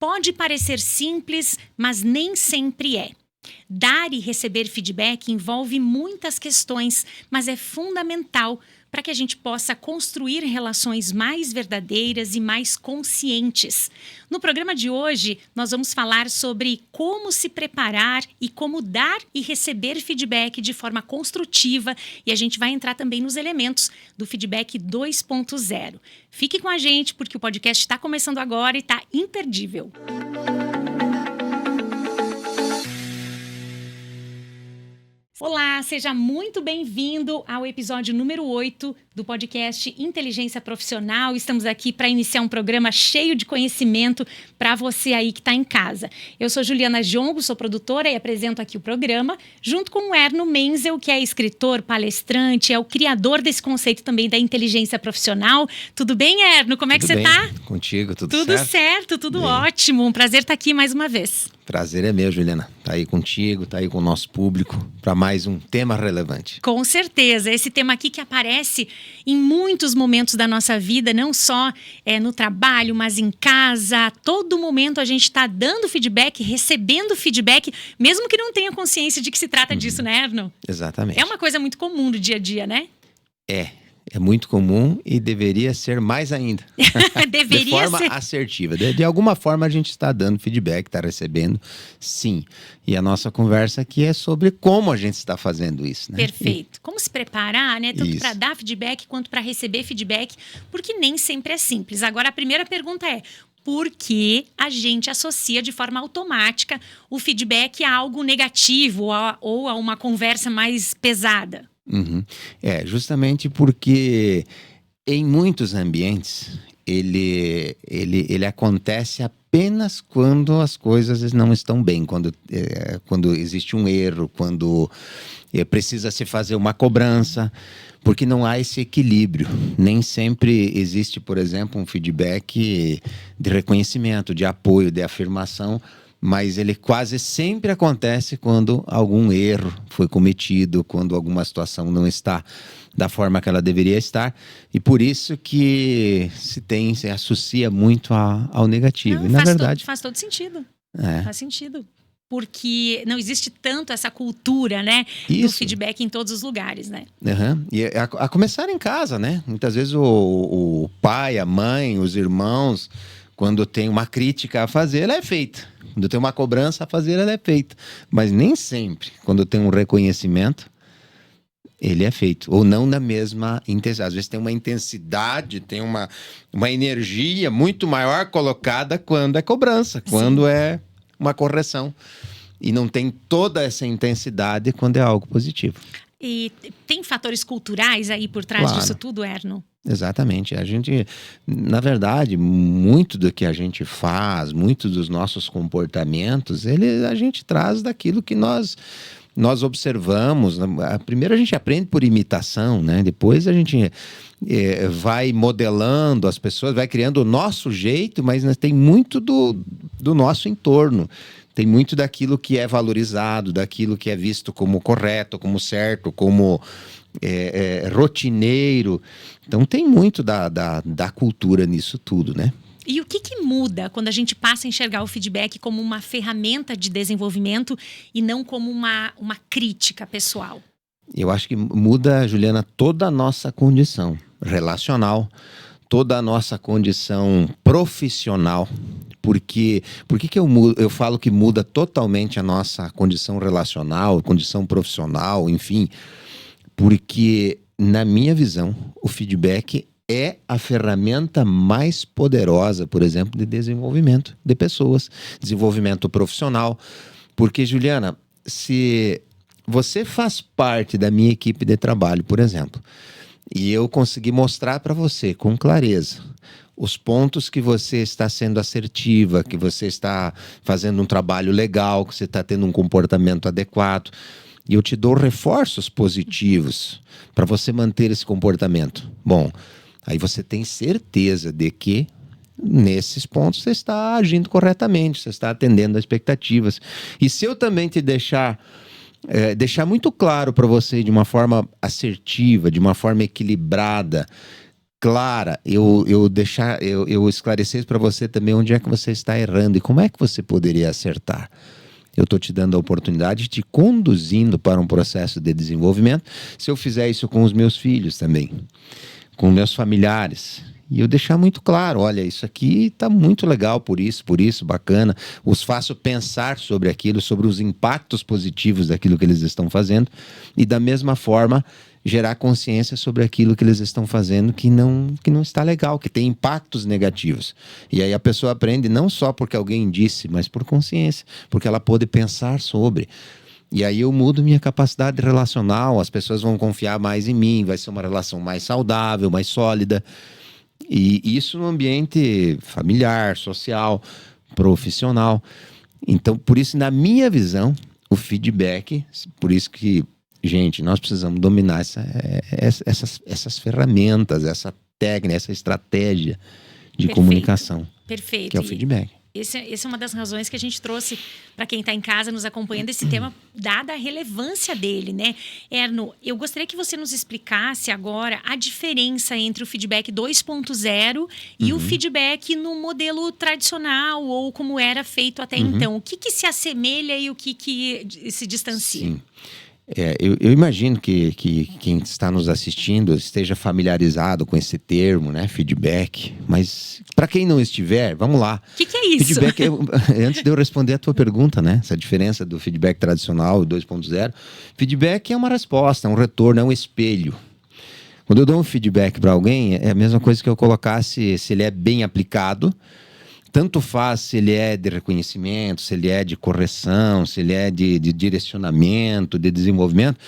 Pode parecer simples, mas nem sempre é. Dar e receber feedback envolve muitas questões, mas é fundamental para que a gente possa construir relações mais verdadeiras e mais conscientes. No programa de hoje, nós vamos falar sobre como se preparar e como dar e receber feedback de forma construtiva, e a gente vai entrar também nos elementos do feedback 2.0. Fique com a gente, porque o podcast está começando agora e está imperdível. Olá, seja muito bem-vindo ao episódio número 8 do podcast Inteligência Profissional. Estamos aqui para iniciar um programa cheio de conhecimento para você aí que está em casa. Eu sou Juliana Jongo, sou produtora e apresento aqui o programa, junto com o Erno Menzel, que é escritor, palestrante, é o criador desse conceito também da inteligência profissional. Tudo bem, Erno? Como é que você está? Contigo, tudo certo, tudo ótimo. Um prazer estar aqui mais uma vez. Prazer é meu, Juliana. Tá aí contigo, tá aí com o nosso público para mais um tema relevante. Com certeza. Esse tema aqui que aparece em muitos momentos da nossa vida, não só no trabalho, mas em casa. A todo momento a gente está dando feedback, recebendo feedback, mesmo que não tenha consciência de que se trata disso, né, Erno? Exatamente. É uma coisa muito comum do dia a dia, né? É muito comum e deveria ser mais ainda. Deveria de forma ser assertiva. De alguma forma a gente está dando feedback, está recebendo, sim. E a nossa conversa aqui é sobre como a gente está fazendo isso, né? Perfeito. Como se preparar, né? Tanto para dar feedback quanto para receber feedback, porque nem sempre é simples. Agora, a primeira pergunta é: por que a gente associa de forma automática o feedback a algo negativo ou a uma conversa mais pesada? Justamente porque em muitos ambientes ele acontece apenas quando as coisas não estão bem, quando existe um erro, quando precisa se fazer uma cobrança, porque não há esse equilíbrio. Nem sempre existe, por exemplo, um feedback de reconhecimento, de apoio, de afirmação, mas ele quase sempre acontece quando algum erro foi cometido, quando alguma situação não está da forma que ela deveria estar, e por isso que se associa muito ao negativo. Não, e na verdade faz todo sentido. Faz sentido. Porque não existe tanto essa cultura, né, do feedback em todos os lugares, né? E a começar em casa, né? Muitas vezes o pai, a mãe, os irmãos, quando tem uma crítica a fazer, ela é feita. Quando tem uma cobrança a fazer, ela é feita. Mas nem sempre, quando tem um reconhecimento, ele é feito. Ou não na mesma intensidade. Às vezes tem uma intensidade, tem uma energia muito maior colocada quando é cobrança, quando é uma correção. E não tem toda essa intensidade quando é algo positivo. E tem fatores culturais aí por trás disso tudo, Erno? Exatamente. A gente, na verdade, muito do que a gente faz, muito dos nossos comportamentos, a gente traz daquilo que nós observamos. Primeiro a gente aprende por imitação, né? Depois a gente vai modelando as pessoas, vai criando o nosso jeito, mas tem muito do nosso entorno. Tem muito daquilo que é valorizado, daquilo que é visto como correto, como certo, como rotineiro. Então tem muito da cultura nisso tudo, né? E o que muda quando a gente passa a enxergar o feedback como uma ferramenta de desenvolvimento e não como uma crítica pessoal? Eu acho que muda, Juliana, toda a nossa condição relacional, toda a nossa condição profissional. Por que eu falo que muda totalmente a nossa condição relacional, condição profissional, enfim? Porque, na minha visão, o feedback é a ferramenta mais poderosa, por exemplo, de desenvolvimento de pessoas, desenvolvimento profissional. Porque, Juliana, se você faz parte da minha equipe de trabalho, por exemplo, e eu conseguir mostrar para você com clareza os pontos que você está sendo assertiva, que você está fazendo um trabalho legal, que você está tendo um comportamento adequado, e eu te dou reforços positivos para você manter esse comportamento. Bom, aí você tem certeza de que nesses pontos você está agindo corretamente, você está atendendo às expectativas. E se eu também te deixar muito claro para você de uma forma assertiva, de uma forma equilibrada, clara, eu esclarecer para você também onde é que você está errando e como é que você poderia acertar. Eu estou te dando a oportunidade, te conduzindo para um processo de desenvolvimento. Se eu fizer isso com os meus filhos também, com meus familiares, e eu deixar muito claro, olha, isso aqui está muito legal por isso, bacana. Os faço pensar sobre aquilo, sobre os impactos positivos daquilo que eles estão fazendo, e da mesma forma gerar consciência sobre aquilo que eles estão fazendo que não está legal, que tem impactos negativos. E aí a pessoa aprende não só porque alguém disse, mas por consciência, porque ela pôde pensar sobre. E aí eu mudo minha capacidade relacional, as pessoas vão confiar mais em mim, vai ser uma relação mais saudável, mais sólida. E isso no ambiente familiar, social, profissional. Então, por isso, na minha visão, o feedback, por isso que, gente, nós precisamos dominar essas ferramentas, essa técnica, essa estratégia de comunicação. Perfeito. Que é o feedback. Essa é uma das razões que a gente trouxe para quem está em casa nos acompanhando esse tema, dada a relevância dele, né? Erno, eu gostaria que você nos explicasse agora a diferença entre o feedback 2.0 e o feedback no modelo tradicional ou como era feito até então. O que se assemelha e o que se distancia? Sim. Eu imagino que quem está nos assistindo esteja familiarizado com esse termo, né, feedback, mas para quem não estiver, vamos lá. O que é isso? Feedback antes de eu responder a tua pergunta, né, essa diferença do feedback tradicional e 2.0, feedback é uma resposta, é um retorno, é um espelho. Quando eu dou um feedback para alguém, é a mesma coisa que eu colocasse se ele é bem aplicado. Tanto faz se ele é de reconhecimento, se ele é de correção, se ele é de direcionamento, de desenvolvimento,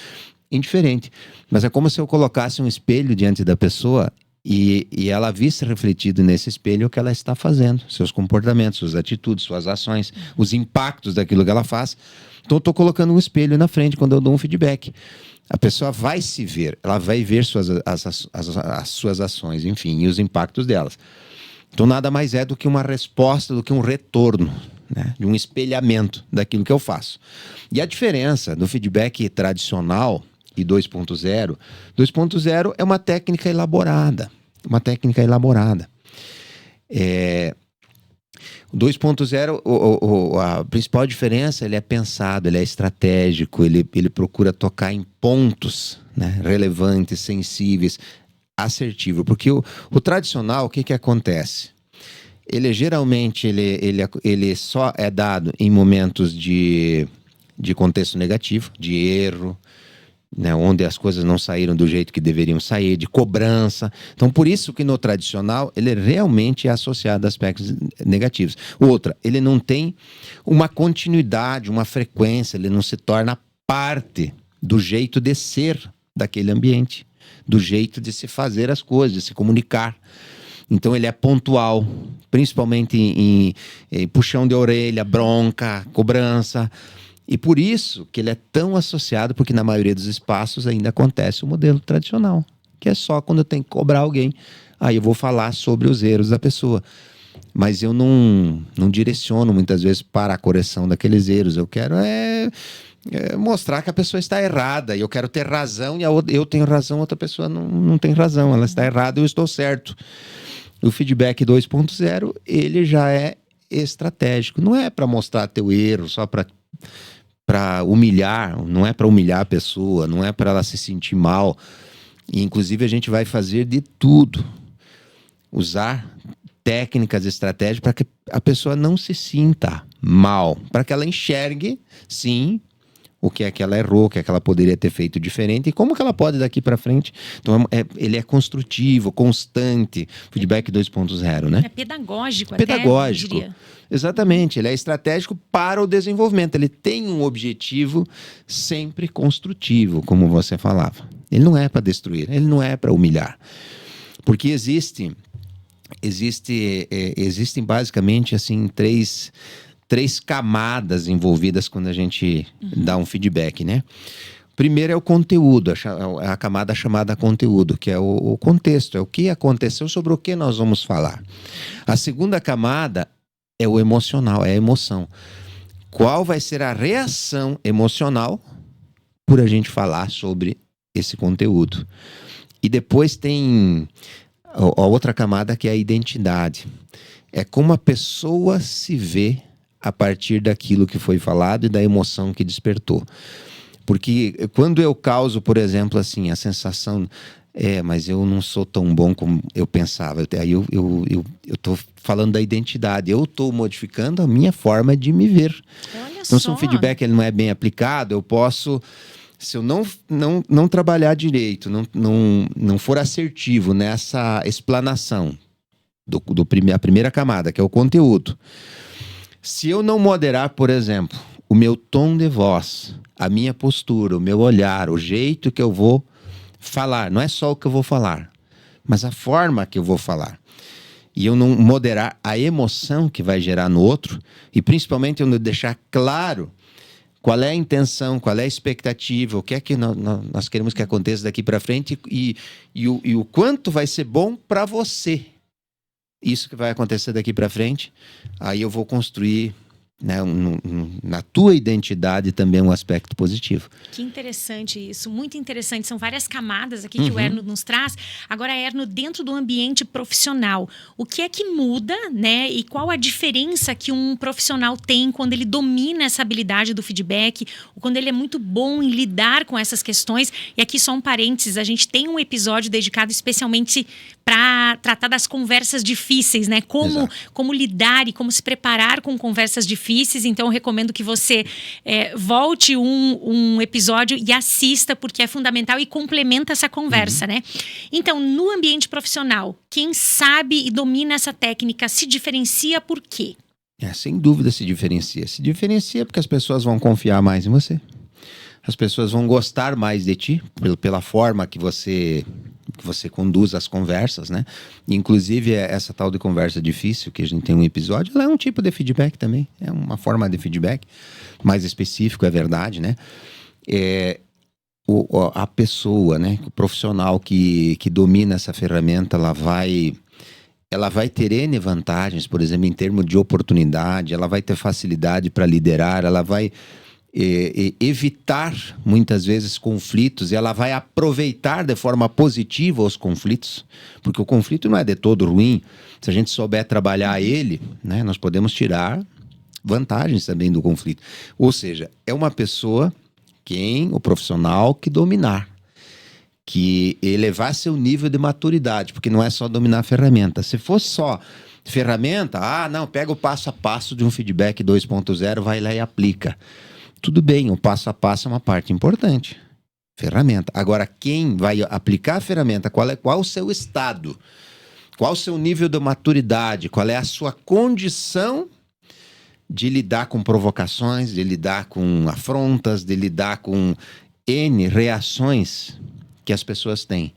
indiferente. Mas é como se eu colocasse um espelho diante da pessoa e ela visse refletido nesse espelho o que ela está fazendo, seus comportamentos, suas atitudes, suas ações, os impactos daquilo que ela faz. Então eu estou colocando um espelho na frente quando eu dou um feedback. A pessoa vai se ver, ela vai ver as suas ações, enfim, e os impactos delas. Então nada mais é do que uma resposta, do que um retorno, né? De um espelhamento daquilo que eu faço. E a diferença do feedback tradicional e 2.0, 2.0 é uma técnica elaborada. O 2.0, a principal diferença, ele é pensado, ele é estratégico, ele procura tocar em pontos, né, relevantes, sensíveis, assertivo, porque o tradicional, o que acontece? Ele geralmente ele só é dado em momentos de contexto negativo, de erro, né, onde as coisas não saíram do jeito que deveriam sair, de cobrança. Então, por isso que no tradicional ele realmente é associado a aspectos negativos. Outra, ele não tem uma continuidade, uma frequência, ele não se torna parte do jeito de ser daquele ambiente, do jeito de se fazer as coisas, de se comunicar. Então ele é pontual, principalmente em puxão de orelha, bronca, cobrança. E por isso que ele é tão associado, porque na maioria dos espaços ainda acontece o modelo tradicional, que é só quando eu tenho que cobrar alguém, aí eu vou falar sobre os erros da pessoa. Mas eu não direciono muitas vezes para a correção daqueles erros. Eu quero mostrar que a pessoa está errada, e eu quero ter razão, e eu tenho razão, a outra pessoa não tem razão, ela está errada e eu estou certo. O feedback 2.0, ele já é estratégico, não é para mostrar teu erro, só para humilhar, não é para humilhar a pessoa, não é para ela se sentir mal. E, inclusive, a gente vai fazer de tudo, usar técnicas, estratégias para que a pessoa não se sinta mal, para que ela enxergue, sim, o que é que ela errou, o que é que ela poderia ter feito diferente e como que ela pode daqui para frente. Então, ele é construtivo, constante, feedback 2.0, né? É pedagógico, pedagógico, até, eu diria. Exatamente, ele é estratégico para o desenvolvimento, ele tem um objetivo sempre construtivo, como você falava. Ele não é para destruir, ele não é para humilhar, porque existem basicamente assim três camadas envolvidas quando a gente dá um feedback, né? Primeiro é o conteúdo, a camada chamada conteúdo, que é o contexto, é o que aconteceu, sobre o que nós vamos falar. A segunda camada é o emocional, é a emoção. Qual vai ser a reação emocional por a gente falar sobre esse conteúdo? E depois tem a outra camada que é a identidade. É como a pessoa se vê a partir daquilo que foi falado e da emoção que despertou. Porque quando eu causo, por exemplo, assim, a sensação... mas eu não sou tão bom como eu pensava. Aí eu estou falando da identidade. Eu estou modificando a minha forma de me ver. Olha então, só. se um feedback ele não é bem aplicado, eu posso... Se eu não trabalhar direito, não for assertivo nessa explanação a primeira camada, que é o conteúdo. Se eu não moderar, por exemplo, o meu tom de voz, a minha postura, o meu olhar, o jeito que eu vou falar, não é só o que eu vou falar, mas a forma que eu vou falar. E eu não moderar a emoção que vai gerar no outro, e principalmente eu não deixar claro qual é a intenção, qual é a expectativa, o que é que nós queremos que aconteça daqui para frente e o quanto vai ser bom para você. Isso que vai acontecer daqui para frente, aí eu vou construir, né, na tua identidade também um aspecto positivo. Que interessante isso, muito interessante. São várias camadas aqui que o Erno nos traz. Agora, Erno, dentro do ambiente profissional, o que é que muda, né? E qual a diferença que um profissional tem quando ele domina essa habilidade do feedback, ou quando ele é muito bom em lidar com essas questões? E aqui só um parênteses, a gente tem um episódio dedicado especialmente para tratar das conversas difíceis, né? Como lidar e como se preparar com conversas difíceis. Então, eu recomendo que você volte um episódio e assista, porque é fundamental e complementa essa conversa, né? Então, no ambiente profissional, quem sabe e domina essa técnica se diferencia por quê? Sem dúvida se diferencia. Se diferencia porque as pessoas vão confiar mais em você. As pessoas vão gostar mais de ti, pela forma que você conduz as conversas, né? Inclusive, essa tal de conversa difícil, que a gente tem um episódio, ela é um tipo de feedback também. É uma forma de feedback mais específico, é verdade, né? A pessoa, né? O profissional que domina essa ferramenta, ela vai ter N vantagens, por exemplo, em termos de oportunidade, ela vai ter facilidade para liderar, ela vai evitar muitas vezes conflitos, e ela vai aproveitar de forma positiva os conflitos, porque o conflito não é de todo ruim. Se a gente souber trabalhar ele, né, nós podemos tirar vantagens também do conflito. Ou seja, é uma pessoa, o profissional que dominar, que elevar seu nível de maturidade, porque não é só dominar a ferramenta. Se fosse só ferramenta, pega o passo a passo de um feedback 2.0, vai lá e aplica. Tudo bem, o passo a passo é uma parte importante. Ferramenta. Agora, quem vai aplicar a ferramenta, qual o seu estado? Qual o seu nível de maturidade? Qual é a sua condição de lidar com provocações, de lidar com afrontas, de lidar com N reações que as pessoas têm?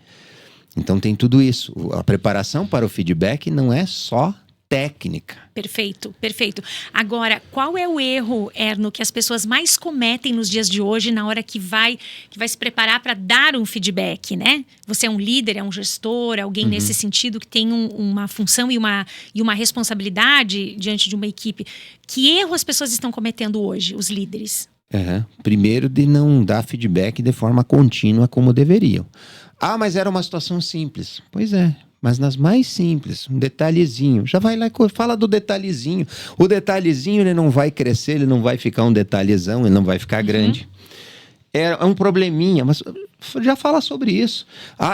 Então tem tudo isso. A preparação para o feedback não é só técnica. Perfeito, perfeito. Agora, qual é o erro, Erno, que as pessoas mais cometem nos dias de hoje na hora que vai se preparar para dar um feedback, né? Você é um líder, é um gestor, alguém nesse sentido que tem uma função e uma responsabilidade diante de uma equipe. Que erro as pessoas estão cometendo hoje, os líderes? Primeiro, de não dar feedback de forma contínua como deveriam. Mas era uma situação simples. Pois é. Mas nas mais simples, um detalhezinho, já vai lá e fala do detalhezinho. O detalhezinho, ele não vai crescer, ele não vai ficar um detalhezão, ele não vai ficar grande. É um probleminha, mas já fala sobre isso.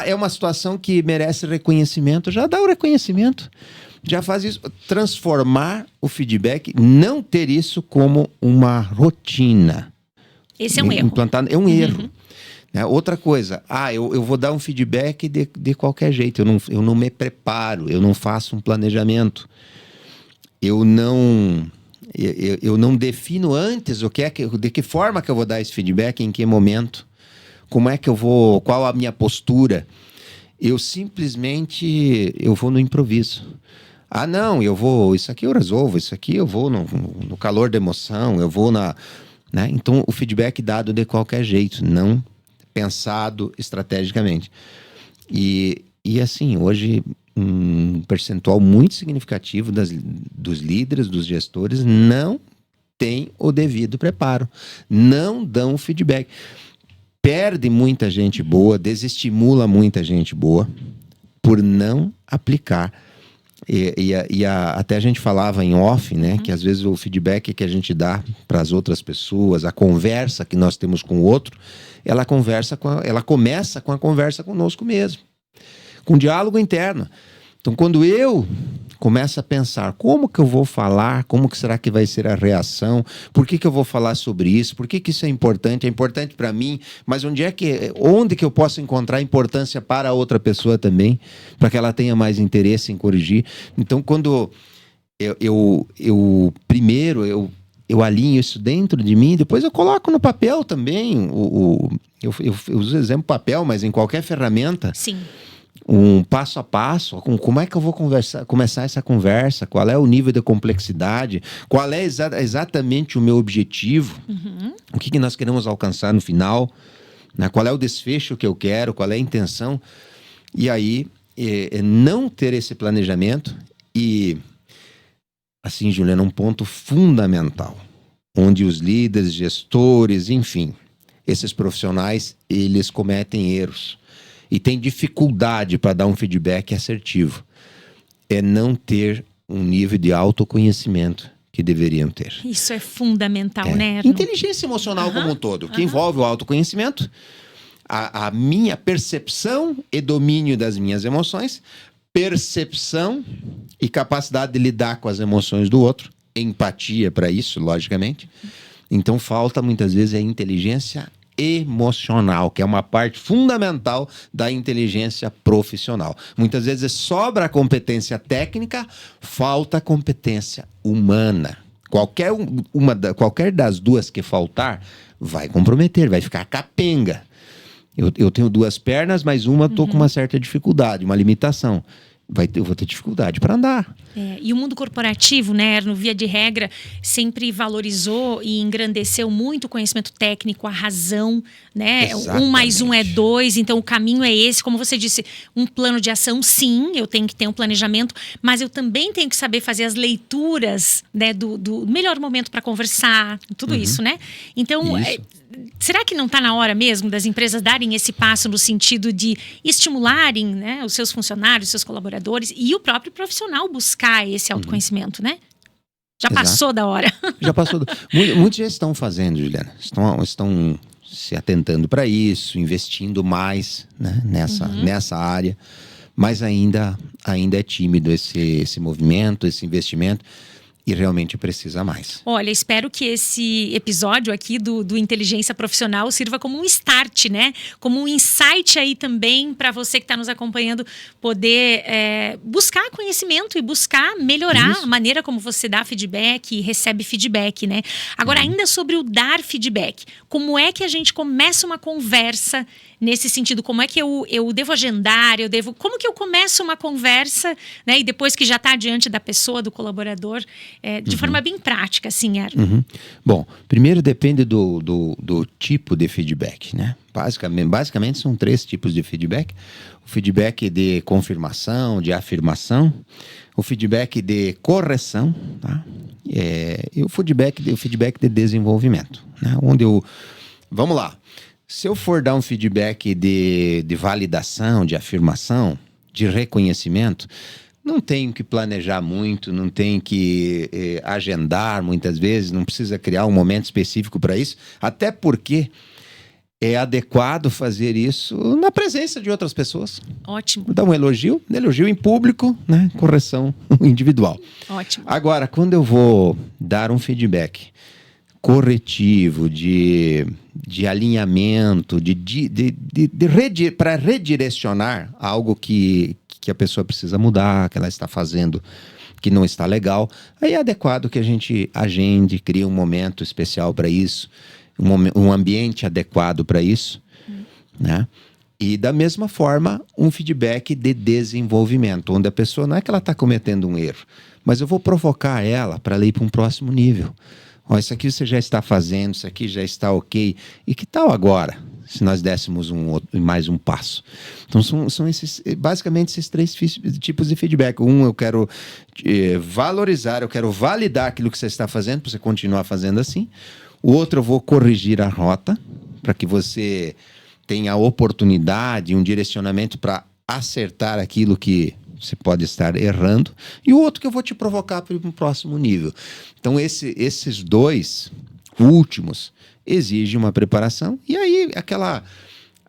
É uma situação que merece reconhecimento, já dá o reconhecimento. Já faz isso. Transformar o feedback, não ter isso como uma rotina. Esse é um erro. É um erro. Outra coisa, eu vou dar um feedback de qualquer jeito, eu não me preparo, eu não faço um planejamento, eu não defino antes de que forma que eu vou dar esse feedback, em que momento, como é que eu vou, qual a minha postura. Eu simplesmente vou no improviso. Isso aqui eu resolvo, isso aqui eu vou no calor da emoção, eu vou né? Então o feedback dado de qualquer jeito, não pensado estrategicamente. E assim, hoje um percentual muito significativo dos líderes, dos gestores, não tem o devido preparo, não dão feedback. Perde muita gente boa, desestimula muita gente boa, por não aplicar. Até a gente falava em off, né? Que às vezes o feedback que a gente dá para as outras pessoas, a conversa que nós temos com o outro, ela começa com a conversa conosco mesmo, com diálogo interno. Então, quando eu começo a pensar como que eu vou falar, como que será que vai ser a reação, por que eu vou falar sobre isso, por que isso é importante para mim, mas onde que eu posso encontrar importância para a outra pessoa também, para que ela tenha mais interesse em corrigir. Então, quando primeiro eu alinho isso dentro de mim, depois eu coloco no papel também, eu uso o exemplo papel, mas em qualquer ferramenta. Sim. Um passo a passo, como é que eu vou começar essa conversa, qual é o nível de complexidade, qual é exatamente o meu objetivo, o que nós queremos alcançar no final, né? Qual é o desfecho que eu quero, qual é a intenção. E aí, não ter esse planejamento e, assim, Juliana, um ponto fundamental, onde os líderes, gestores, enfim, esses profissionais, eles cometem erros. E tem dificuldade para dar um feedback assertivo. É não ter um nível de autoconhecimento que deveriam ter. Isso é fundamental, né, Erno? Inteligência emocional como um todo, que envolve o autoconhecimento, a minha percepção e domínio das minhas emoções, percepção e capacidade de lidar com as emoções do outro, empatia para isso, logicamente. Então falta muitas vezes a inteligência emocional, que é uma parte fundamental da inteligência profissional. Muitas vezes sobra a competência técnica, falta a competência humana. Qualquer das duas que faltar, vai comprometer, vai ficar capenga. Eu tenho 2 pernas, mas uma estou com uma certa dificuldade, uma limitação. Eu vou ter dificuldade para andar. E o mundo corporativo, né, Erno, via de regra, sempre valorizou e engrandeceu muito o conhecimento técnico, a razão, né? Exatamente. 1 mais 1 é 2, então o caminho é esse. Como você disse, um plano de ação, sim, eu tenho que ter um planejamento, mas eu também tenho que saber fazer as leituras, né, do melhor momento para conversar, tudo isso, né? Então, será que não está na hora mesmo das empresas darem esse passo no sentido de estimularem, né, os seus funcionários, os seus colaboradores e o próprio profissional buscar esse autoconhecimento, né? Já passou da hora. Já passou. Muitos já estão fazendo, Juliana. Estão se atentando para isso, investindo mais, né, nessa área. Mas ainda é tímido esse movimento, esse investimento. E realmente precisa mais. Olha, espero que esse episódio aqui do Inteligência Profissional sirva como um start, né? Como um insight aí também para você que está nos acompanhando poder buscar conhecimento e buscar melhorar a maneira como você dá feedback e recebe feedback, né? Agora, ainda sobre o dar feedback, como é que a gente começa uma conversa nesse sentido? Como é que eu devo agendar? Como que eu começo uma conversa, né? E depois que já está diante da pessoa, do colaborador, de forma bem prática, assim, Erno. Bom, primeiro depende do tipo de feedback, né? Basicamente são 3 tipos de feedback. O feedback de confirmação, de afirmação, o feedback de correção, tá? E o feedback de desenvolvimento, né? Vamos lá. Se eu for dar um feedback de validação, de afirmação, de reconhecimento, não tenho que planejar muito, não tenho que agendar muitas vezes, não precisa criar um momento específico para isso, até porque é adequado fazer isso na presença de outras pessoas. Ótimo. Dar um elogio em público, né? Correção individual. Ótimo. Agora, quando eu vou dar um feedback corretivo, de alinhamento, para redirecionar algo que a pessoa precisa mudar, que ela está fazendo que não está legal, aí é adequado que a gente agende, crie um momento especial para isso, um ambiente adequado para isso, né? E da mesma forma, um feedback de desenvolvimento, onde a pessoa não é que ela está cometendo um erro, mas eu vou provocar ela para ela ir para um próximo nível. Isso aqui você já está fazendo, isso aqui já está ok. E que tal agora, se nós dessemos mais um passo? Então, são basicamente esses 3 tipos de feedback. Eu quero valorizar, eu quero validar aquilo que você está fazendo, para você continuar fazendo assim. O outro, eu vou corrigir a rota, para que você tenha a oportunidade, um direcionamento para acertar aquilo que você pode estar errando, e o outro que eu vou te provocar para um próximo nível. Então, esses dois últimos exigem uma preparação, e aí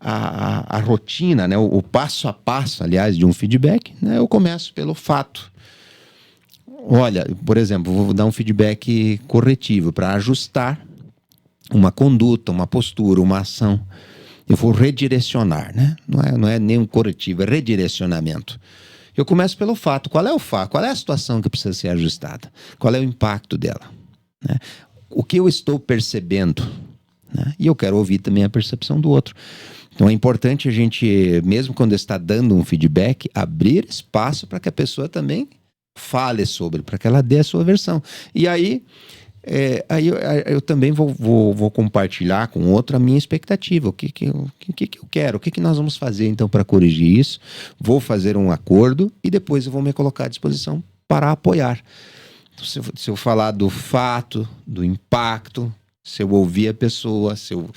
a rotina, né, o passo a passo, aliás, de um feedback, né, eu começo pelo fato. Olha, por exemplo, vou dar um feedback corretivo para ajustar uma conduta, uma postura, uma ação. Eu vou redirecionar, né? Não é nem um corretivo, é redirecionamento. Eu começo pelo fato. Qual é o fato? Qual é a situação que precisa ser ajustada? Qual é o impacto dela? Né? O que eu estou percebendo? Né? E eu quero ouvir também a percepção do outro. Então é importante a gente, mesmo quando está dando um feedback, abrir espaço para que a pessoa também fale sobre, para que ela dê a sua versão. E aí eu também vou compartilhar com outro a minha expectativa, o que eu quero, o que nós vamos fazer então para corrigir isso. Vou fazer um acordo e depois eu vou me colocar à disposição para apoiar. Então, se eu falar do fato, do impacto, se eu ouvir a pessoa, se eu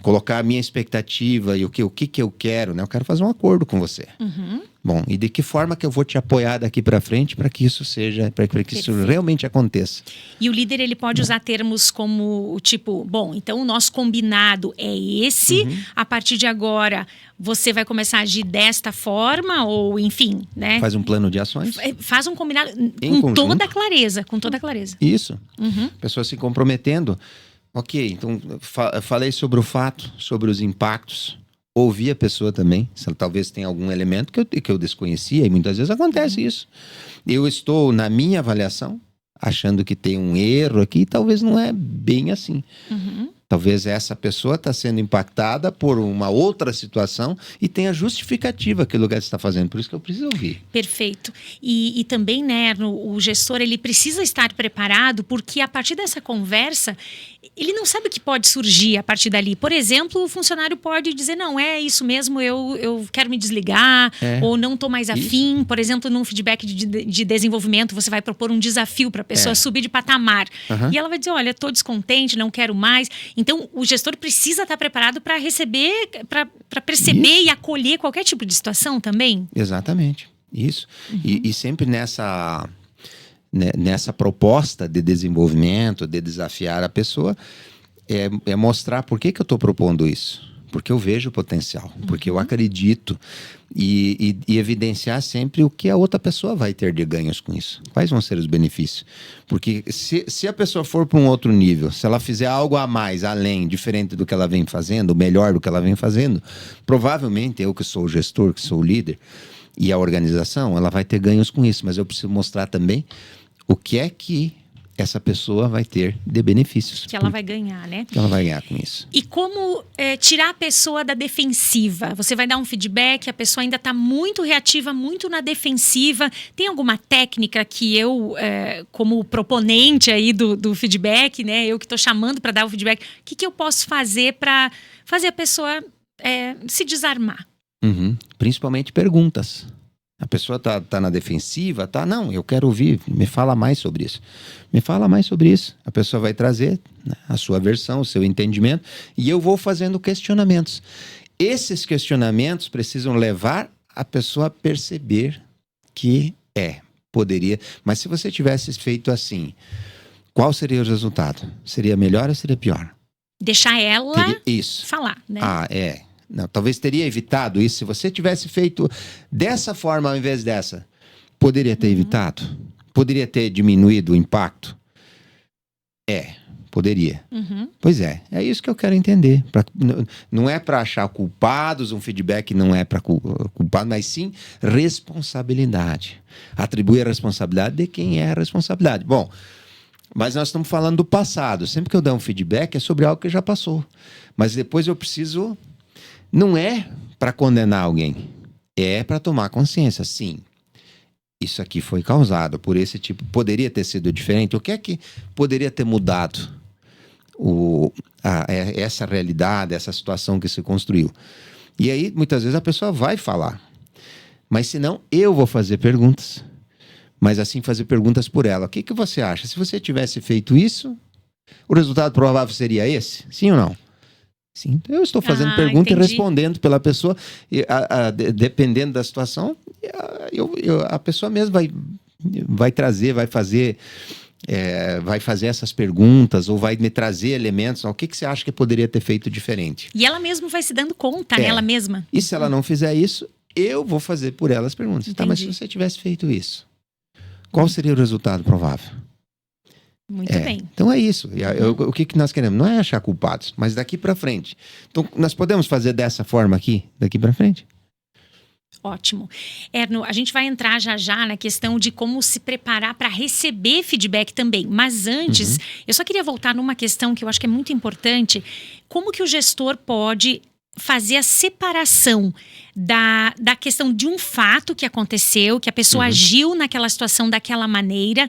colocar a minha expectativa e o que eu quero, né? Eu quero fazer um acordo com você. Uhum. Bom, e de que forma que eu vou te apoiar daqui para frente para que isso seja, para que isso realmente aconteça. E o líder, ele pode usar termos como, tipo, bom, então o nosso combinado é esse, a partir de agora você vai começar a agir desta forma, ou enfim, né? Faz um plano de ações. Faz um combinado Em com conjunto. toda a clareza. Isso. Uhum. Pessoa se comprometendo. Ok, então falei sobre o fato, sobre os impactos. Ouvi a pessoa também, se ela talvez tenha algum elemento que eu desconhecia, e muitas vezes acontece isso. Eu estou, na minha avaliação, achando que tem um erro aqui, e talvez não é bem assim. Uhum. Talvez essa pessoa está sendo impactada por uma outra situação e tenha justificativa aquilo que ela está fazendo. Por isso que eu preciso ouvir. Perfeito. E também, né, o gestor, ele precisa estar preparado, porque a partir dessa conversa, ele não sabe o que pode surgir a partir dali. Por exemplo, o funcionário pode dizer, não, é isso mesmo, eu quero me desligar, ou não estou mais afim. Por exemplo, num feedback de desenvolvimento, você vai propor um desafio para a pessoa subir de patamar. Uhum. E ela vai dizer, olha, estou descontente, não quero mais. Então, o gestor precisa estar preparado para receber, para perceber e acolher qualquer tipo de situação também. Exatamente, isso. E sempre nessa proposta de desenvolvimento, de desafiar a pessoa, é mostrar por que eu estou propondo isso. Porque eu vejo o potencial, porque eu acredito e evidenciar sempre o que a outra pessoa vai ter de ganhos com isso. Quais vão ser os benefícios? Porque se a pessoa for para um outro nível, se ela fizer algo a mais, além, diferente do que ela vem fazendo, melhor do que ela vem fazendo, provavelmente eu que sou o gestor, que sou o líder, e a organização, ela vai ter ganhos com isso. Mas eu preciso mostrar também o que é que essa pessoa vai ter de benefícios. Que ela vai ganhar, né? Que ela vai ganhar com isso. E como tirar a pessoa da defensiva? Você vai dar um feedback, a pessoa ainda está muito reativa, muito na defensiva. Tem alguma técnica que eu, como proponente aí do feedback, né? Eu que estou chamando para dar o feedback, o que eu posso fazer para fazer a pessoa se desarmar? Principalmente perguntas. A pessoa tá na defensiva, tá? Não, eu quero ouvir, me fala mais sobre isso. Me fala mais sobre isso. A pessoa vai trazer, né, a sua versão, o seu entendimento, e eu vou fazendo questionamentos. Esses questionamentos precisam levar a pessoa a perceber que poderia. Mas se você tivesse feito assim, qual seria o resultado? Seria melhor ou seria pior? Deixar ela falar, né? Não, talvez teria evitado isso. Se você tivesse feito dessa forma ao invés dessa, poderia ter evitado? Poderia ter diminuído o impacto? Poderia. Pois é isso que eu quero entender. Não é para achar culpados, um feedback não é para culpado, mas sim responsabilidade. Atribuir a responsabilidade de quem é a responsabilidade. Bom, mas nós estamos falando do passado. Sempre que eu der um feedback é sobre algo que já passou. Mas depois eu preciso... Não é para condenar alguém, é para tomar consciência. Sim, isso aqui foi causado por esse tipo, poderia ter sido diferente. O que é que poderia ter mudado essa realidade, essa situação que se construiu? E aí, muitas vezes, a pessoa vai falar. Mas se não, eu vou fazer perguntas. Mas assim, fazer perguntas por ela. O que você acha? Se você tivesse feito isso, o resultado provável seria esse? Sim ou não? Sim, eu estou fazendo pergunta entendi. e respondendo pela pessoa, e dependendo da situação, a pessoa mesmo vai trazer, vai fazer essas perguntas, ou vai me trazer elementos. O que você acha que poderia ter feito diferente? E ela mesma vai se dando conta, né? Ela mesma. E se ela não fizer isso, eu vou fazer por ela as perguntas. Entendi. Tá, mas se você tivesse feito isso, qual seria o resultado provável? Muito bem. Então é isso. O que nós queremos? Não é achar culpados, mas daqui para frente. Então, nós podemos fazer dessa forma aqui, daqui para frente? Ótimo. Erno, a gente vai entrar já na questão de como se preparar para receber feedback também. Mas antes, eu só queria voltar numa questão que eu acho que é muito importante. Como que o gestor pode fazer a separação da questão de um fato que aconteceu, que a pessoa agiu naquela situação daquela maneira,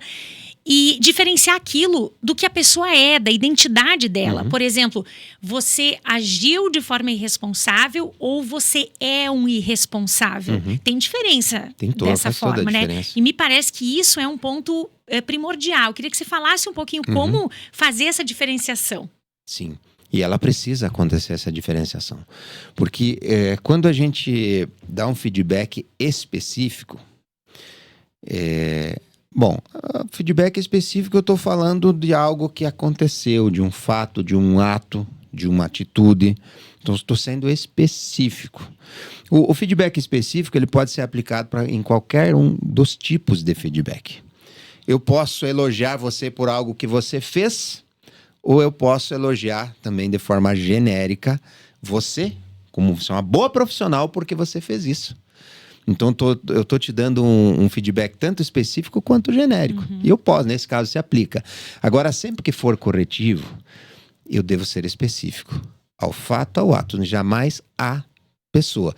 e diferenciar aquilo do que a pessoa é, da identidade dela. Por exemplo, você agiu de forma irresponsável ou você é um irresponsável? Tem diferença dessa forma, né? E me parece que isso é um ponto primordial. Eu queria que você falasse um pouquinho como fazer essa diferenciação. Sim. E ela precisa acontecer, essa diferenciação. Porque quando a gente dá um feedback específico, feedback específico, eu estou falando de algo que aconteceu, de um fato, de um ato, de uma atitude. Então, estou sendo específico. O feedback específico, ele pode ser aplicado em qualquer um dos tipos de feedback. Eu posso elogiar você por algo que você fez, ou eu posso elogiar também de forma genérica você, como você é uma boa profissional, porque você fez isso. Então, eu estou te dando um feedback tanto específico quanto genérico. E eu posso, nesse caso, se aplica. Agora, sempre que for corretivo, eu devo ser específico. Ao fato, ao ato, jamais à pessoa.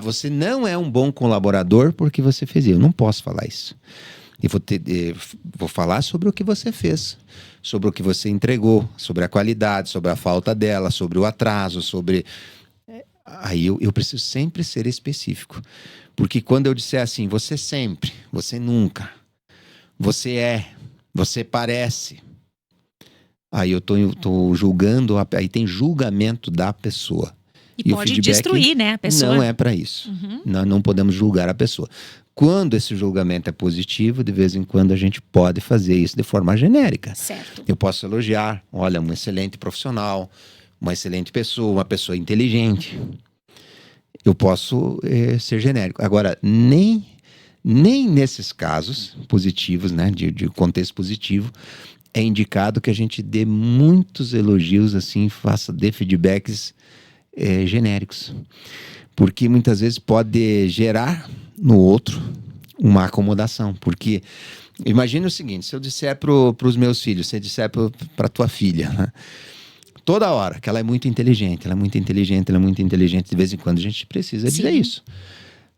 Você não é um bom colaborador porque você fez isso. Eu não posso falar isso. Eu vou falar sobre o que você fez, sobre o que você entregou, sobre a qualidade, sobre a falta dela, sobre o atraso, sobre... Aí eu preciso sempre ser específico. Porque quando eu disser assim, você sempre, você nunca, você parece, aí eu tô julgando, aí tem julgamento da pessoa. E pode destruir, né, a pessoa. Não é para isso. Nós não podemos julgar a pessoa. Quando esse julgamento é positivo, de vez em quando a gente pode fazer isso de forma genérica. Certo. Eu posso elogiar, olha, um excelente profissional, uma excelente pessoa, uma pessoa inteligente. Eu posso ser genérico. Agora, nem nesses casos positivos, né, de contexto positivo, é indicado que a gente dê muitos elogios, assim, dê feedbacks genéricos. Porque muitas vezes pode gerar no outro uma acomodação. Porque imagine o seguinte, se eu disser para os meus filhos, se eu disser para tua filha, né, toda hora, que ela é muito inteligente, de vez em quando a gente precisa dizer isso.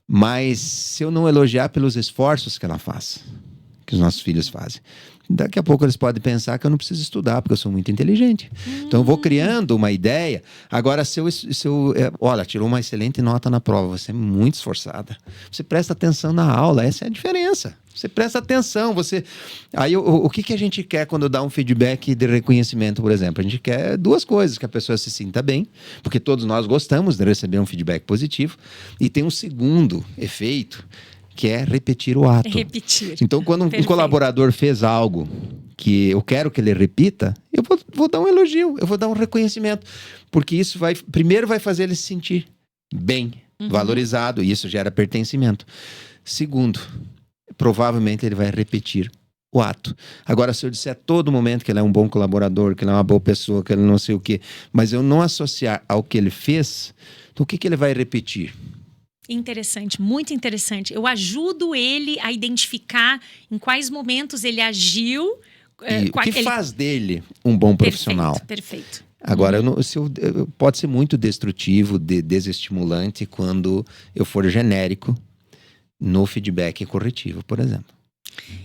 Mas se eu não elogiar pelos esforços que ela faz, que os nossos filhos fazem, daqui a pouco eles podem pensar que eu não preciso estudar, porque eu sou muito inteligente. Então eu vou criando uma ideia. Agora, olha, tirou uma excelente nota na prova, você é muito esforçada. Você presta atenção na aula, essa é a diferença. Você presta atenção, Aí o que a gente quer quando dá um feedback de reconhecimento, por exemplo? A gente quer duas coisas, que a pessoa se sinta bem, porque todos nós gostamos de receber um feedback positivo, e tem um segundo efeito, que é repetir o ato. Então, quando um colaborador fez algo que eu quero que ele repita, eu vou dar um elogio, eu vou dar um reconhecimento, porque isso primeiro vai fazer ele se sentir bem, valorizado, e isso gera pertencimento. Segundo, provavelmente ele vai repetir o ato. Agora, se eu disser a todo momento que ele é um bom colaborador, que ele é uma boa pessoa, que ele não sei o quê, mas eu não associar ao que ele fez, então o que ele vai repetir? Interessante, muito interessante. Eu ajudo ele a identificar em quais momentos ele agiu. O que faz dele um bom profissional. Perfeito. Agora, pode ser muito destrutivo, desestimulante quando eu for genérico no feedback corretivo, por exemplo.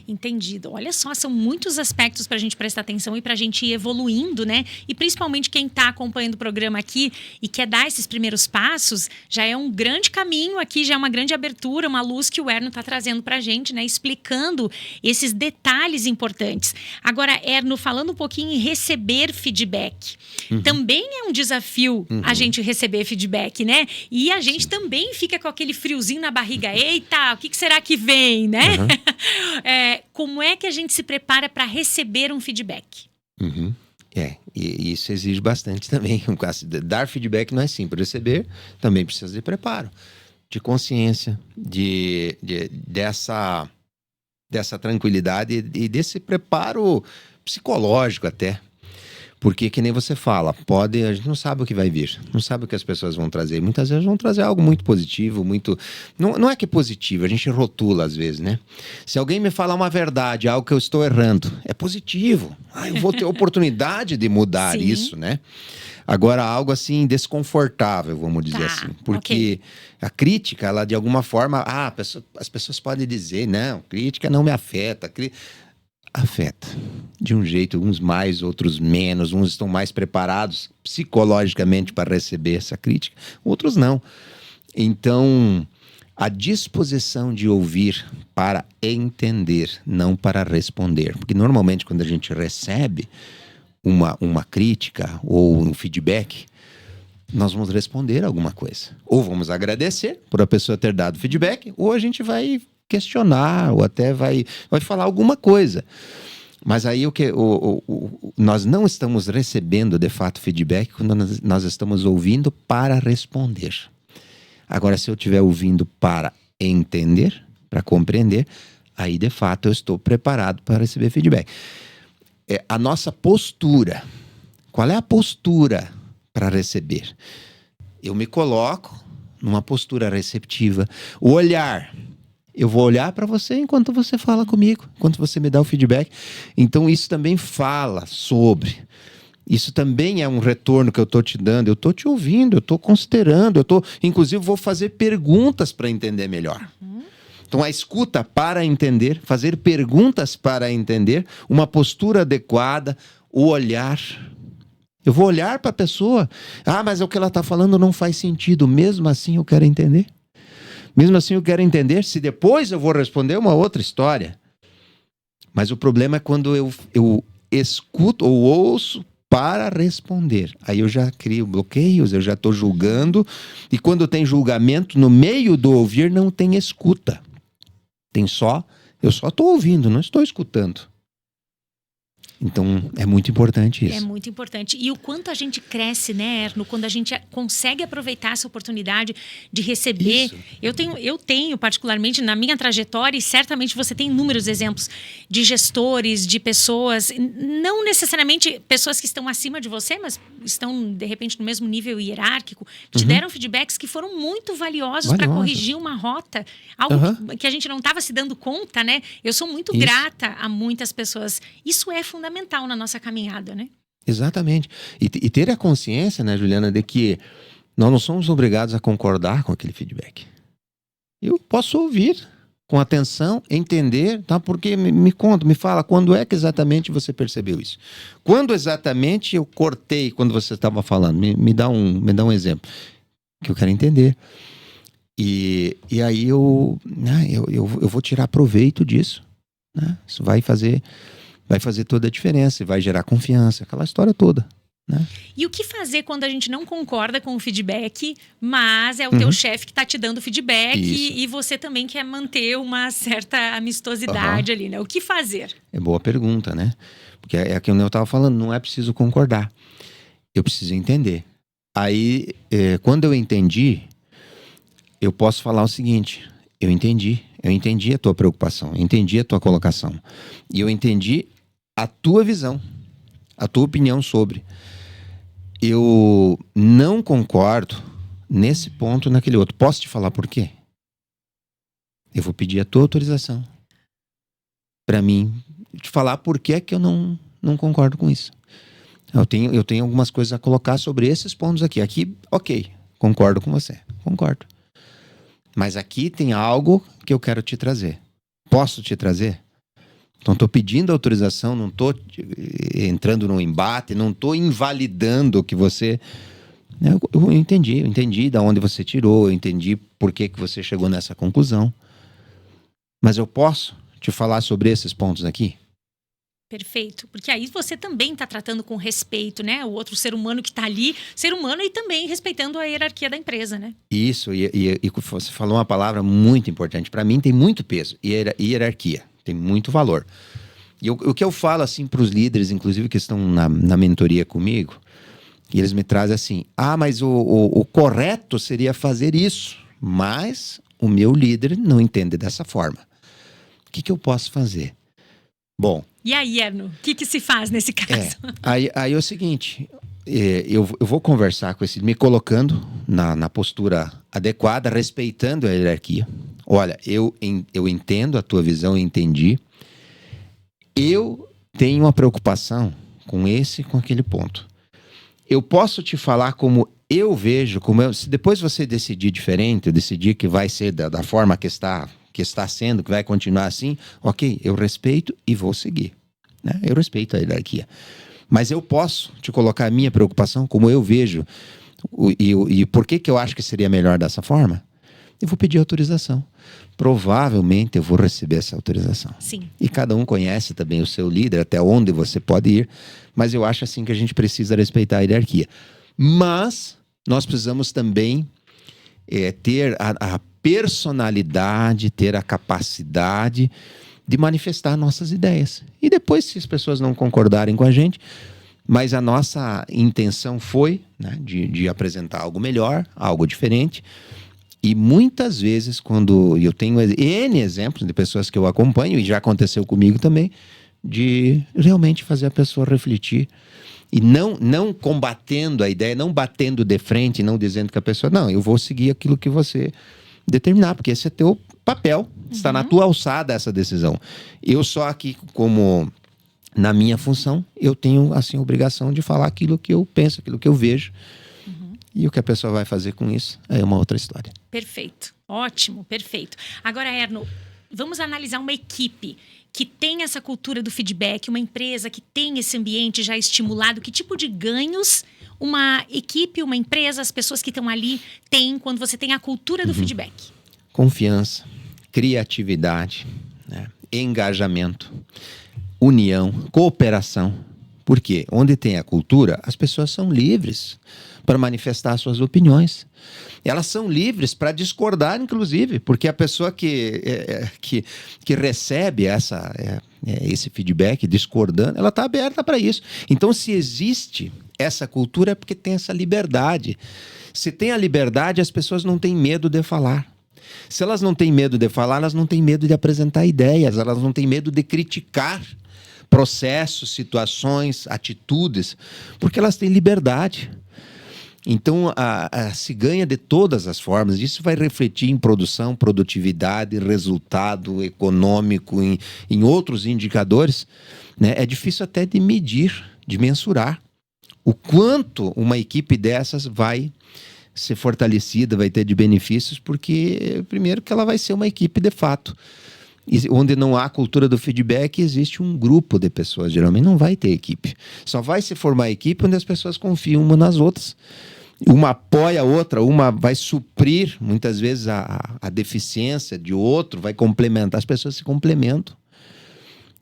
Entendido. Olha só, são muitos aspectos para a gente prestar atenção e para a gente ir evoluindo, né? E principalmente quem está acompanhando o programa aqui e quer dar esses primeiros passos, já é um grande caminho aqui, já é uma grande abertura, uma luz que o Erno está trazendo para a gente, né? Explicando esses detalhes importantes. Agora, Erno, falando um pouquinho em receber feedback. Também é um desafio a gente receber feedback, né? E a gente também fica com aquele friozinho na barriga. Eita, o que será que vem, né? Como é que a gente se prepara para receber um feedback? E isso exige bastante também. Dar feedback não é simples. Receber também precisa de preparo, de consciência, dessa tranquilidade e desse preparo psicológico até. Porque, que nem você fala, a gente não sabe o que vai vir, não sabe o que as pessoas vão trazer. Muitas vezes vão trazer algo muito positivo, muito... Não é que é positivo, a gente rotula às vezes, né? Se alguém me falar uma verdade, algo que eu estou errando, é positivo. Eu vou ter oportunidade de mudar isso, né? Agora, algo assim desconfortável, vamos dizer assim. Porque a crítica, ela de alguma forma... as pessoas podem dizer, não, crítica não me afeta. Afeta. De um jeito, uns mais, outros menos. Uns estão mais preparados psicologicamente para receber essa crítica, outros não. Então, a disposição de ouvir para entender, não para responder. Porque normalmente quando a gente recebe uma crítica ou um feedback, nós vamos responder alguma coisa. Ou vamos agradecer por a pessoa ter dado feedback, ou a gente vai questionar, ou até vai falar alguma coisa. Mas aí nós não estamos recebendo, de fato, feedback quando nós estamos ouvindo para responder. Agora, se eu estiver ouvindo para entender, para compreender, aí, de fato, eu estou preparado para receber feedback. A nossa postura. Qual é a postura para receber? Eu me coloco numa postura receptiva. O olhar... Eu vou olhar para você enquanto você fala comigo, enquanto você me dá o feedback. Então, isso também fala sobre. Isso também é um retorno que eu estou te dando. Eu estou te ouvindo, eu estou considerando, inclusive, vou fazer perguntas para entender melhor. Então, a escuta para entender, fazer perguntas para entender, uma postura adequada, o olhar. Eu vou olhar para a pessoa. Mas o que ela está falando não faz sentido. Mesmo assim, eu quero entender. Mesmo assim, eu quero entender. Se depois eu vou responder, uma outra história. Mas o problema é quando eu escuto ou ouço para responder. Aí eu já crio bloqueios, eu já estou julgando. E quando tem julgamento, no meio do ouvir, não tem escuta. Eu só estou ouvindo, não estou escutando. Então, é muito importante isso. É muito importante. E o quanto a gente cresce, né, Erno? Quando a gente consegue aproveitar essa oportunidade de receber. Isso. Eu tenho, particularmente, na minha trajetória, e certamente você tem inúmeros exemplos de gestores, de pessoas, não necessariamente pessoas que estão acima de você, mas estão, de repente, no mesmo nível hierárquico, que te deram feedbacks que foram muito valiosos para corrigir uma rota, algo que a gente não estava se dando conta, né? Eu sou muito grata a muitas pessoas. Isso é fundamental na nossa caminhada, né? Exatamente. E ter a consciência, né, Juliana, de que nós não somos obrigados a concordar com aquele feedback. Eu posso ouvir com atenção, entender, tá? Porque me conta, me fala, quando é que exatamente você percebeu isso? Quando exatamente eu cortei quando você estava falando? Me dá um exemplo, que eu quero entender. E aí eu vou tirar proveito disso, né? Isso vai fazer toda a diferença, vai gerar confiança, aquela história toda, né? E o que fazer quando a gente não concorda com o feedback, mas é o teu chefe que está te dando feedback e você também quer manter uma certa amistosidade ali, né? O que fazer? É boa pergunta, né? Porque é aquilo que eu estava falando, não é preciso concordar, eu preciso entender. Aí, quando eu entendi, eu posso falar o seguinte: eu entendi a tua preocupação, eu entendi a tua colocação, e eu entendi a tua visão, a tua opinião sobre. Eu não concordo nesse ponto, naquele outro. Posso te falar por quê? Eu vou pedir a tua autorização para mim te falar por que é que eu não concordo com isso. Eu tenho algumas coisas a colocar sobre esses pontos aqui. Aqui, ok, concordo com você, concordo. Mas aqui tem algo que eu quero te trazer. Posso te trazer? Então, estou pedindo autorização, não estou entrando num embate, não estou invalidando o que você... Eu entendi de onde você tirou, eu entendi por que você chegou nessa conclusão. Mas eu posso te falar sobre esses pontos aqui? Perfeito, porque aí você também está tratando com respeito, né? O outro ser humano que está ali, ser humano, e também respeitando a hierarquia da empresa, né? Isso, e você falou uma palavra muito importante. Para mim tem muito peso, hierarquia, tem muito valor. E o que eu falo assim para os líderes, inclusive que estão na mentoria comigo, e eles me trazem assim, mas o correto seria fazer isso, mas o meu líder não entende dessa forma. O que eu posso fazer? Bom... E aí, Erno, o que se faz nesse caso? Aí é o seguinte, eu vou conversar com esse, me colocando na postura adequada, respeitando a hierarquia. Olha, eu entendo a tua visão, eu entendi. Eu tenho uma preocupação com aquele ponto. Eu posso te falar como eu vejo, se depois você decidir diferente, eu decidir que vai ser da forma que está sendo, que vai continuar assim, ok, eu respeito e vou seguir. Né? Eu respeito a hierarquia. Mas eu posso te colocar a minha preocupação, como eu vejo, e por que eu acho que seria melhor dessa forma? Eu vou pedir autorização. Provavelmente eu vou receber essa autorização. Sim. E cada um conhece também o seu líder, até onde você pode ir, mas eu acho assim que a gente precisa respeitar a hierarquia. Mas nós precisamos também ter a personalidade, ter a capacidade de manifestar nossas ideias. E depois, se as pessoas não concordarem com a gente, mas a nossa intenção foi, né, de apresentar algo melhor, algo diferente. E muitas vezes, quando eu tenho N exemplos de pessoas que eu acompanho, e já aconteceu comigo também, de realmente fazer a pessoa refletir. E não combatendo a ideia, não batendo de frente, não dizendo que a pessoa... Não, eu vou seguir aquilo que você determinar, porque esse é teu papel. Está na tua alçada essa decisão. Eu só aqui, como na minha função, eu tenho assim a obrigação de falar aquilo que eu penso, aquilo que eu vejo. E o que a pessoa vai fazer com isso é uma outra história. Perfeito. Ótimo, perfeito. Agora, Erno, vamos analisar uma equipe que tem essa cultura do feedback, uma empresa que tem esse ambiente já estimulado. Que tipo de ganhos uma equipe, uma empresa, as pessoas que estão ali têm quando você tem a cultura do feedback? Confiança, criatividade, né? Engajamento, união, cooperação. Por quê? Onde tem a cultura, as pessoas são livres para manifestar suas opiniões. Elas são livres para discordar, inclusive, porque a pessoa que recebe esse feedback discordando, ela está aberta para isso. Então, se existe essa cultura, é porque tem essa liberdade. Se tem a liberdade, as pessoas não têm medo de falar. Se elas não têm medo de falar, elas não têm medo de apresentar ideias, elas não têm medo de criticar processos, situações, atitudes, porque elas têm liberdade. Então, se ganha de todas as formas. Isso vai refletir em produção, produtividade, resultado econômico, em outros indicadores, né? É difícil até de medir, de mensurar o quanto uma equipe dessas vai ser fortalecida, vai ter de benefícios, porque, primeiro, que ela vai ser uma equipe de fato. Onde não há cultura do feedback, existe um grupo de pessoas, geralmente não vai ter equipe. Só vai se formar equipe onde as pessoas confiam umas nas outras. Uma apoia a outra, uma vai suprir, muitas vezes, a deficiência de outro, vai complementar, as pessoas se complementam.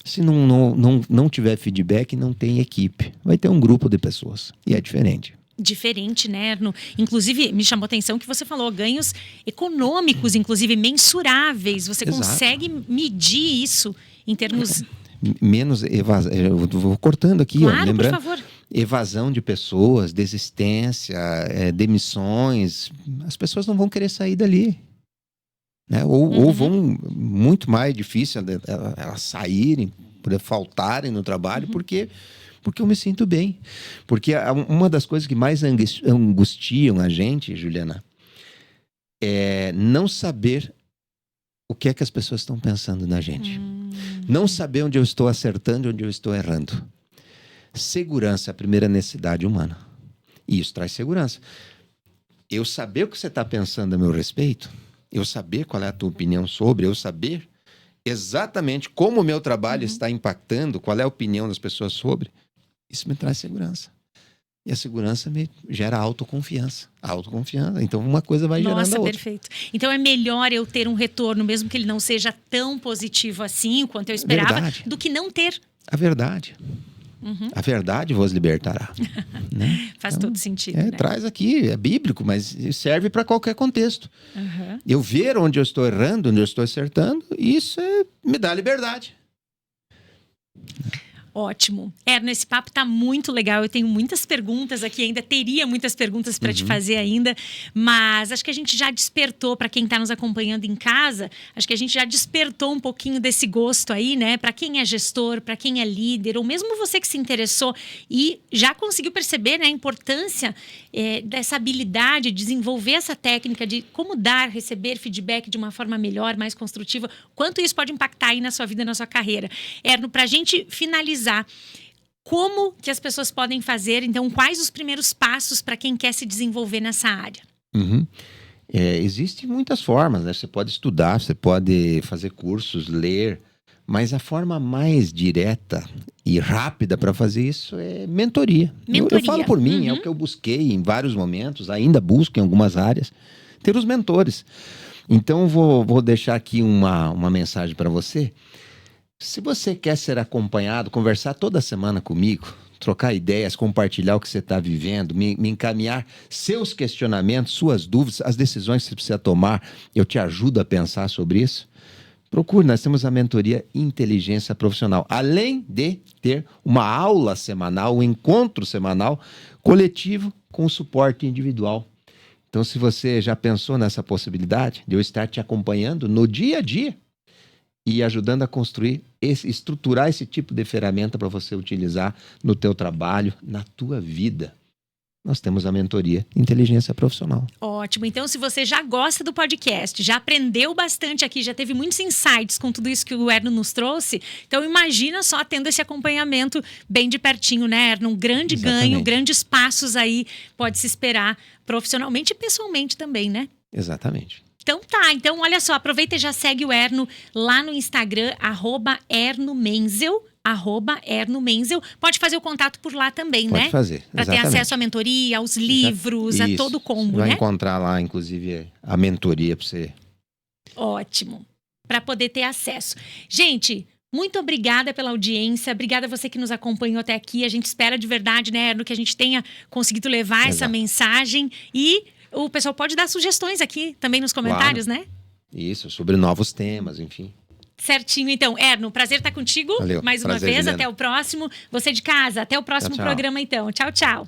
Se não tiver feedback, não tem equipe. Vai ter um grupo de pessoas, e é diferente. Diferente, né, Erno? Inclusive, me chamou a atenção que você falou ganhos econômicos, inclusive mensuráveis. Você Exato. consegue medir isso em termos... Menos evasão. Eu vou cortando aqui, claro, lembrando. por favor. Evasão de pessoas, desistência, demissões. As pessoas não vão querer sair dali. Né? Ou vão, muito mais difícil elas saírem, faltarem no trabalho, porque eu me sinto bem. Porque uma das coisas que mais angustiam a gente, Juliana, é não saber o que é que as pessoas estão pensando na gente. Não saber onde eu estou acertando e onde eu estou errando. Segurança é a primeira necessidade humana. E isso traz segurança. Eu saber o que você está pensando a meu respeito, eu saber qual é a tua opinião sobre, eu saber exatamente como o meu trabalho está impactando, qual é a opinião das pessoas sobre, isso me traz segurança. E a segurança me gera autoconfiança. Então uma coisa vai gerando a outra. Nossa, perfeito. Então é melhor eu ter um retorno, mesmo que ele não seja tão positivo assim, quanto eu esperava, Verdade. do que não ter. A verdade. A verdade vos libertará. Né? Faz Então, todo sentido, né? Traz aqui, é bíblico, mas serve para qualquer contexto. Eu ver onde eu estou errando, onde eu estou acertando, isso me dá liberdade. Ótimo. Erno, esse papo tá muito legal. Eu tenho muitas perguntas aqui ainda. Teria muitas perguntas para te fazer ainda. Mas acho que a gente já despertou, para quem está nos acompanhando em casa, acho que a gente já despertou um pouquinho desse gosto aí, né? Para quem é gestor, para quem é líder, ou mesmo você que se interessou e já conseguiu perceber, né, a importância dessa habilidade, de desenvolver essa técnica de como dar, receber feedback de uma forma melhor, mais construtiva. Quanto isso pode impactar aí na sua vida, na sua carreira. Erno, para a gente finalizar, como que as pessoas podem fazer? Então, quais os primeiros passos para quem quer se desenvolver nessa área? Existem muitas formas, né? Você pode estudar, você pode fazer cursos, ler, mas a forma mais direta e rápida para fazer isso é mentoria. Eu falo por mim, é o que eu busquei em vários momentos, ainda busco em algumas áreas, ter os mentores. Então, vou deixar aqui uma mensagem para você. Se você quer ser acompanhado, conversar toda semana comigo, trocar ideias, compartilhar o que você está vivendo, me encaminhar seus questionamentos, suas dúvidas, as decisões que você precisa tomar, eu te ajudo a pensar sobre isso. Procure, nós temos a mentoria Inteligência Profissional. Além de ter uma aula semanal, um encontro semanal coletivo com suporte individual. Então, se você já pensou nessa possibilidade de eu estar te acompanhando no dia a dia, e ajudando a construir, estruturar esse tipo de ferramenta para você utilizar no teu trabalho, na tua vida. Nós temos a mentoria Inteligência Profissional. Ótimo. Então, se você já gosta do podcast, já aprendeu bastante aqui, já teve muitos insights com tudo isso que o Erno nos trouxe, então imagina só tendo esse acompanhamento bem de pertinho, né, Erno? Um grande ganho, grandes passos aí pode se esperar profissionalmente e pessoalmente também, né? Exatamente. Então tá, então olha só, aproveita e já segue o Erno lá no Instagram, @ErnoMenzel, @ErnoMenzel. Pode fazer o contato por lá também, né? Pode fazer, para ter acesso à mentoria, aos livros, a todo o combo, vai né? Vai encontrar lá, inclusive, a mentoria para você. Ótimo, para poder ter acesso. Gente, muito obrigada pela audiência, obrigada a você que nos acompanhou até aqui. A gente espera de verdade, né, Erno, que a gente tenha conseguido levar essa mensagem e... O pessoal pode dar sugestões aqui também nos comentários, né? Isso, sobre novos temas, enfim. Certinho, então. Erno, prazer estar contigo. Valeu, mais uma vez. Juliana. Até o próximo. Você de casa, até o próximo programa, então. Tchau, tchau.